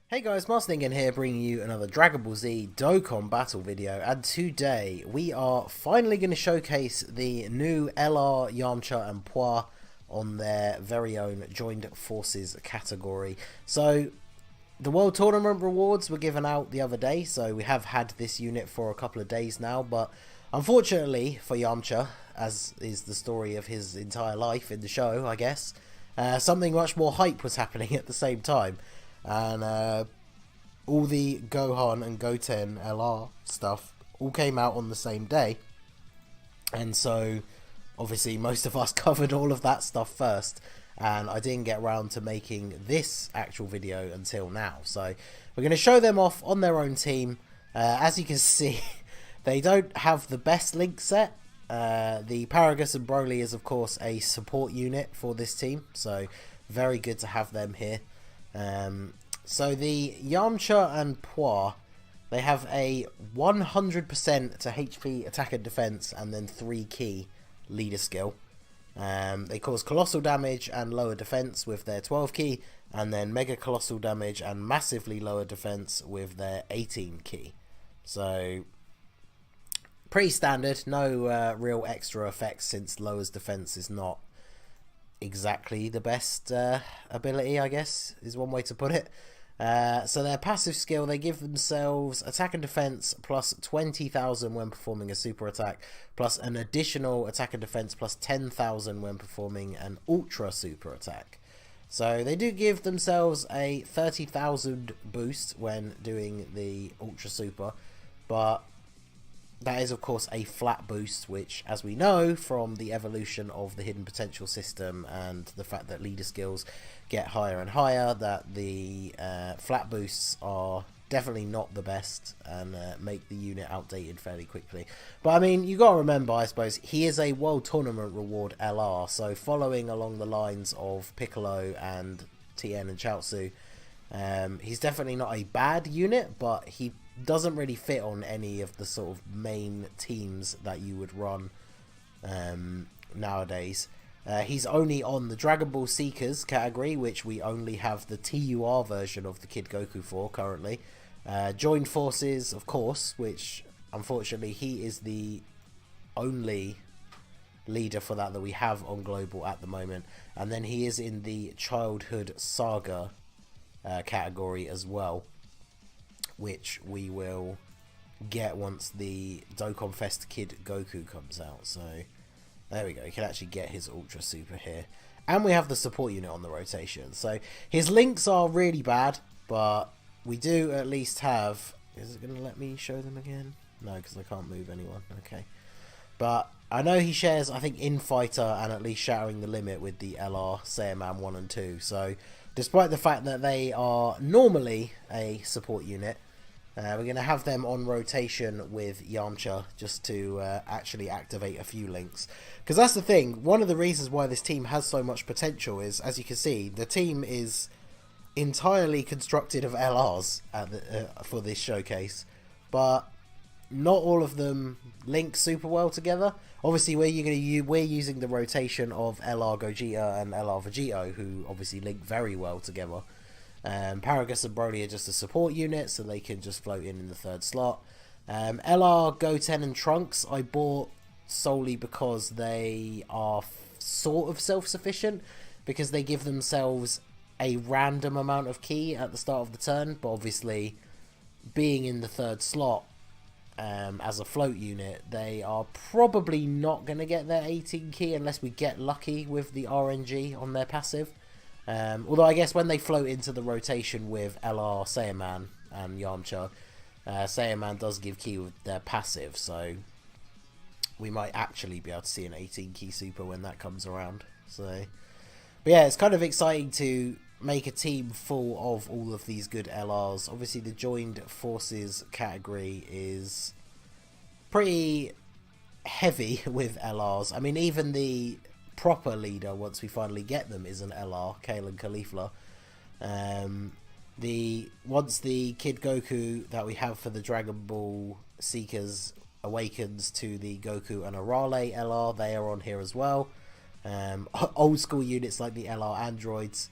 Hey guys, Ningen here, bringing you another Dragon Ball Z Dokkan battle video, and today we are finally going to showcase the new LR, Yamcha and Puar on their very own Joined Forces category. So, the World Tournament rewards were given out the other day, so we have had this unit for a couple of days now, but unfortunately for Yamcha, as is the story of his entire life in the show, I guess, something much more hype was happening at the same time. And all the Gohan and Goten LR stuff all came out on the same day, and so obviously most of us covered all of that stuff first, and I didn't get around to making this actual video until now. So we're going to show them off on their own team. As you can see, they don't have the best link set. The Paragus and Broly is of course a support unit for this team, so very good to have them here. So the Yamcha and Puar, they have a 100% to HP, attack and defense, and then 3 key leader skill. They cause colossal damage and lower defense with their 12 key, and then mega colossal damage and massively lower defense with their 18 key. So pretty standard, no real extra effects, since lowers defense is not exactly the best ability, I guess is one way to put it. So their passive skill, they give themselves attack and defense plus 20,000 when performing a super attack, plus an additional attack and defense plus 10,000 when performing an ultra super attack. So they do give themselves a 30,000 boost when doing the ultra super, but that is of course a flat boost, which, as we know from the evolution of the hidden potential system and the fact that leader skills get higher and higher, that the flat boosts are definitely not the best and make the unit outdated fairly quickly. But I mean, you gotta remember, I suppose, he is a World Tournament reward LR, so following along the lines of Piccolo and Tien and Chaozu, he's definitely not a bad unit, but he doesn't really fit on any of the sort of main teams that you would run nowadays. He's only on the Dragon Ball Seekers category, which we only have the TUR version of the Kid Goku for currently. Joined Forces, of course, which unfortunately he is the only leader for that we have on Global at the moment. And then he is in the Childhood Saga category as well, which we will get once the Dokkan Fest Kid Goku comes out. So there we go, you can actually get his ultra super here, and we have the support unit on the rotation. So his links are really bad, but we do at least have, is it going to let me show them again? No, because I can't move anyone. Okay, but I know he shares, I think, Infighter and at least Shattering the Limit with the LR Saiyaman 1 and 2. So despite the fact that they are normally a support unit, we're going to have them on rotation with Yamcha just to actually activate a few links. Because that's the thing, one of the reasons why this team has so much potential is, as you can see, the team is entirely constructed of LRs for this showcase, but not all of them link super well together. Obviously, we're using the rotation of LR Gogeta and LR Vegito, who obviously link very well together. Paragus and Broly are just a support unit, so they can just float in the third slot. LR, Goten and Trunks I bought solely because they are sort of self-sufficient, because they give themselves a random amount of key at the start of the turn, but obviously being in the third slot as a float unit, they are probably not going to get their 18 key unless we get lucky with the RNG on their passive. Although I guess when they float into the rotation with LR Saiyaman and Yamcha, Saiyaman does give key with their passive, so we might actually be able to see an 18 key super when that comes around. So, but yeah, it's kind of exciting to make a team full of all of these good LRs. Obviously the Joined Forces category is pretty heavy with LRs. I mean, even the proper leader, once we finally get them, is an LR, Kale and Caulifla. Once the Kid Goku that we have for the Dragon Ball Seekers awakens to the Goku and Arale LR, they are on here as well. Old school units like the LR androids.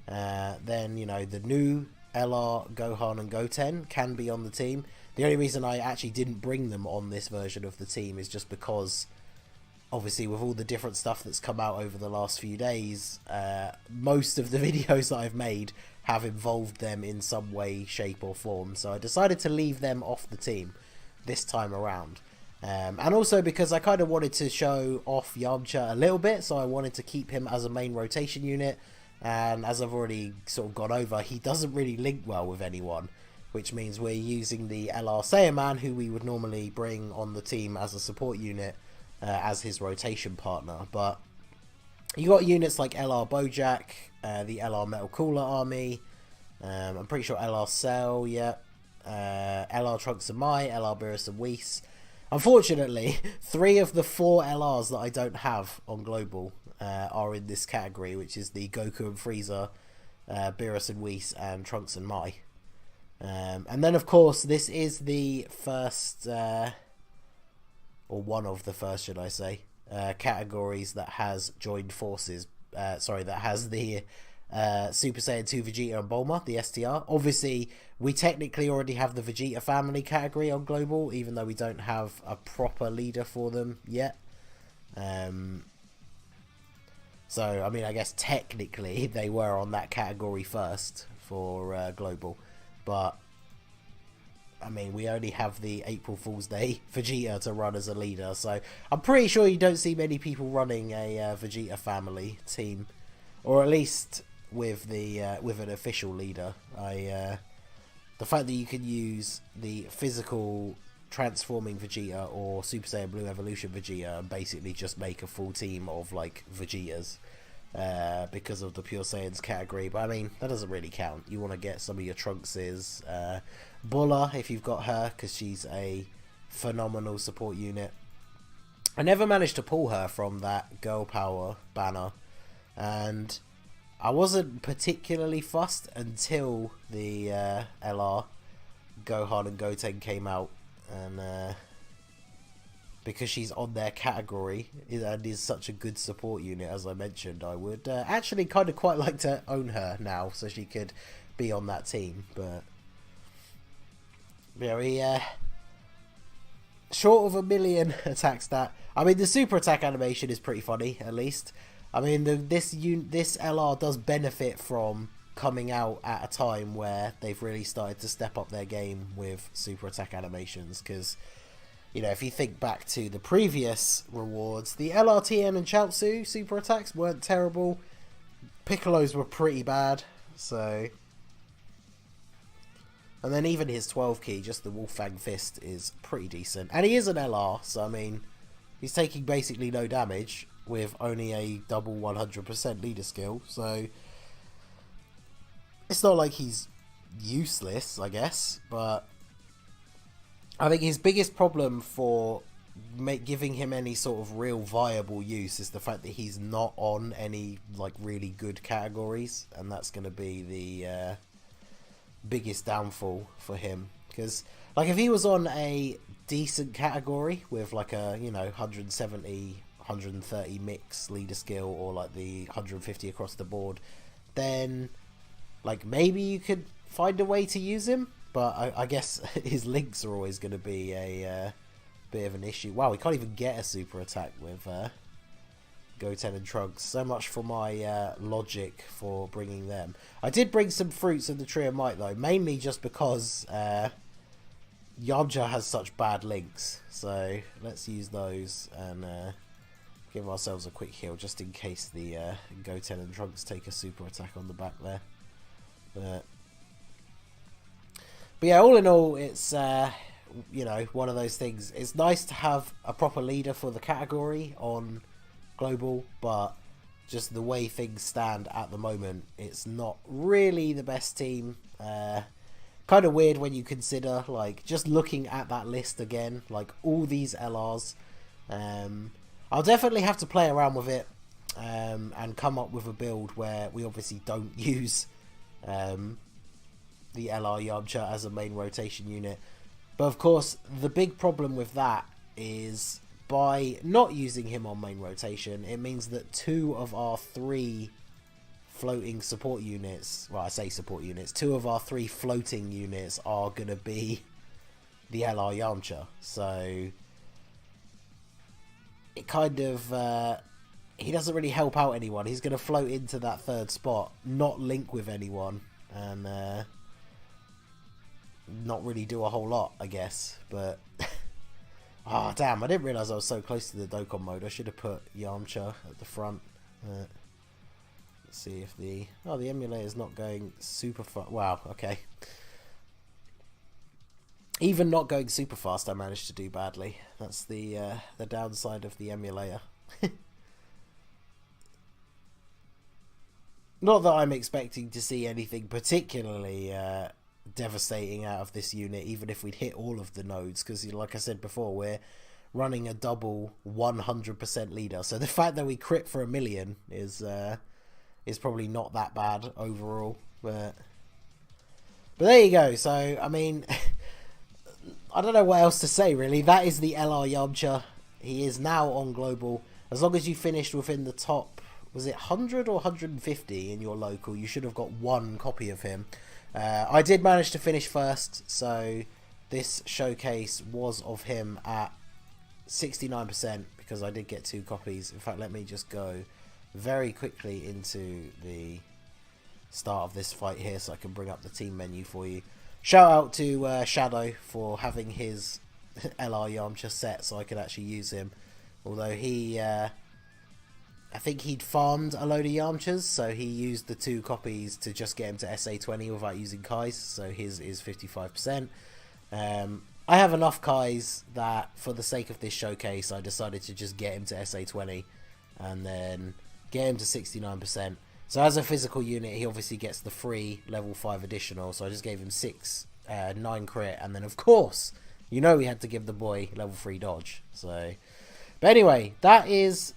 Then, you know, the new LR, Gohan and Goten can be on the team. The only reason I actually didn't bring them on this version of the team is just because, obviously, with all the different stuff that's come out over the last few days, most of the videos that I've made have involved them in some way, shape or form. So I decided to leave them off the team this time around. And also because I kind of wanted to show off Yamcha a little bit, so I wanted to keep him as a main rotation unit. And as I've already sort of gone over, he doesn't really link well with anyone, which means we're using the LR Saiyaman, who we would normally bring on the team as a support unit, as his rotation partner. But you got units like LR Bojack, the LR Metal Cooler Army, I'm pretty sure LR Cell, yeah, LR Trunks and Mai, LR Beerus and Whis. Unfortunately, 3 of the 4 LRs that I don't have on Global are in this category, which is the Goku and Frieza, Beerus and Whis, and Trunks and Mai. And then, of course, this is the first, or one of the first, should I say, categories that has joined forces. Sorry, that has the Super Saiyan 2 Vegeta and Bulma, the STR. Obviously, we technically already have the Vegeta family category on Global, even though we don't have a proper leader for them yet. So, I mean, I guess technically they were on that category first for Global. But, I mean, we only have the April Fool's Day Vegeta to run as a leader. So, I'm pretty sure you don't see many people running a Vegeta family team. Or at least with the with an official leader. The fact that you can use the physical transforming Vegeta or Super Saiyan Blue Evolution Vegeta and basically just make a full team of like Vegetas because of the Pure Saiyans category. But I mean, that doesn't really count. You want to get some of your Trunkses, Bulla if you've got her, because she's a phenomenal support unit. I never managed to pull her from that Girl Power banner, and I wasn't particularly fussed until the LR Gohan and Goten came out, and because she's on their category and is such a good support unit, as I mentioned, I would actually kind of quite like to own her now so she could be on that team. But yeah, short of 1 million attack stat. I mean, the super attack animation is pretty funny, at least. I mean, this LR does benefit from coming out at a time where they've really started to step up their game with super attack animations. Because, you know, if you think back to the previous rewards, the LRTN and Chaozu super attacks weren't terrible. Piccolo's were pretty bad, so... And then even his 12 key, just the Wolfang Fist, is pretty decent. And he is an LR, so I mean, he's taking basically no damage with only a double 100% leader skill, so it's not like he's useless, I guess. But I think his biggest problem for giving him any sort of real viable use is the fact that he's not on any like really good categories, and that's going to be the biggest downfall for him. Because like if he was on a decent category with like a, you know, 170 130 mix leader skill, or like the 150 across the board, then like maybe you could find a way to use him. But I guess his links are always going to be a bit of an issue. Wow, we can't even get a super attack with Goten and Trunks. So much for my logic for bringing them. I did bring some fruits of the Tree of Might though, mainly just because Yamcha has such bad links. So let's use those and give ourselves a quick heal just in case the Goten and Trunks take a super attack on the back there. But yeah, all in all, it's you know, one of those things. It's nice to have a proper leader for the category on Global, but just the way things stand at the moment, it's not really the best team. Kind of weird when you consider, like, just looking at that list again, like all these LRs. I'll definitely have to play around with it and come up with a build where we obviously don't use the LR Yamcha as a main rotation unit. But of course, the big problem with that is by not using him on main rotation, it means that 2 of our 3 floating support units, well, I say support units, 2 of our 3 floating units are going to be the LR Yamcha. So it kind of, he doesn't really help out anyone. He's going to float into that 3rd spot, not link with anyone, and not really do a whole lot, I guess. But oh damn, I didn't realise I was so close to the Dokkan mode. I should have put Yamcha at the front. Let's see if the emulator's not going super fast. Wow, okay. Even not going super fast, I managed to do badly. That's the downside of the emulator. Not that I'm expecting to see anything particularly devastating out of this unit, even if we'd hit all of the nodes, because like I said before, we're running a double 100% leader. So the fact that we crit for 1 million is probably not that bad overall. But there you go. So I mean, I don't know what else to say really. That is the LR Yamcha. He is now on global. As long as you finished within the top, was it 100 or 150 in your local, you should have got 1 copy of him. I did manage to finish first, so this showcase was of him at 69% because I did get 2 copies. In fact, let me just go very quickly into the start of this fight here so I can bring up the team menu for you. Shout out to Shadow for having his LR Yamcha set so I could actually use him. Although he, I think he'd farmed a load of Yamchas, so he used the 2 copies to just get him to SA20 without using Kais, so his is 55%. I have enough Kais that for the sake of this showcase I decided to just get him to SA20 and then get him to 69%. So as a physical unit he obviously gets the free level 5 additional, so I just gave him 9 crit, and then of course you know we had to give the boy level 3 dodge. So, but anyway, that is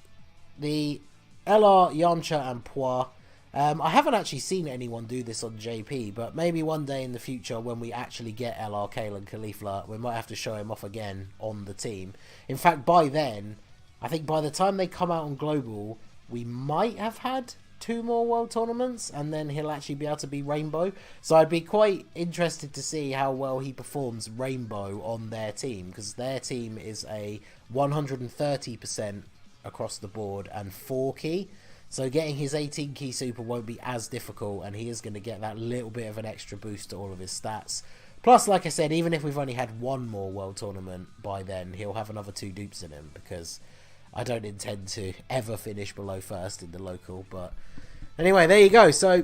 the LR Yamcha and Puar. I haven't actually seen anyone do this on JP, but maybe one day in the future when we actually get LR Kale and Caulifla, we might have to show him off again on the team. In fact, by then, I think by the time they come out on Global, we might have had 2 more World Tournaments, and then he'll actually be able to be Rainbow. So I'd be quite interested to see how well he performs Rainbow on their team, because their team is a 130% across the board and 4 key. So getting his 18 key super won't be as difficult, and he is going to get that little bit of an extra boost to all of his stats. Plus, like I said, even if we've only had 1 more World Tournament by then, he'll have another 2 dupes in him, because I don't intend to ever finish below 1st in the local. But anyway, there you go. So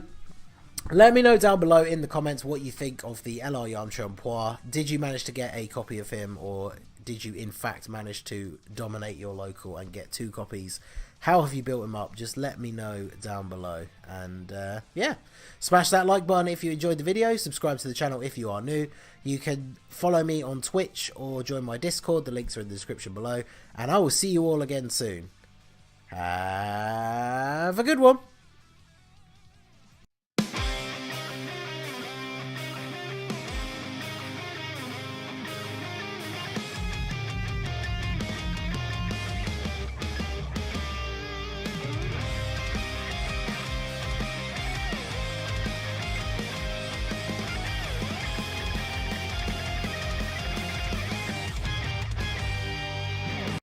let me know down below in the comments what you think of the LR Yamcha and Puar. Did you manage to get a copy of him, or did you in fact manage to dominate your local and get 2 copies? How have you built him up? Just let me know down below. And yeah, smash that like button if you enjoyed the video. Subscribe to the channel if you are new. You can follow me on Twitch or join my Discord. The links are in the description below. And I will see you all again soon. Have a good one.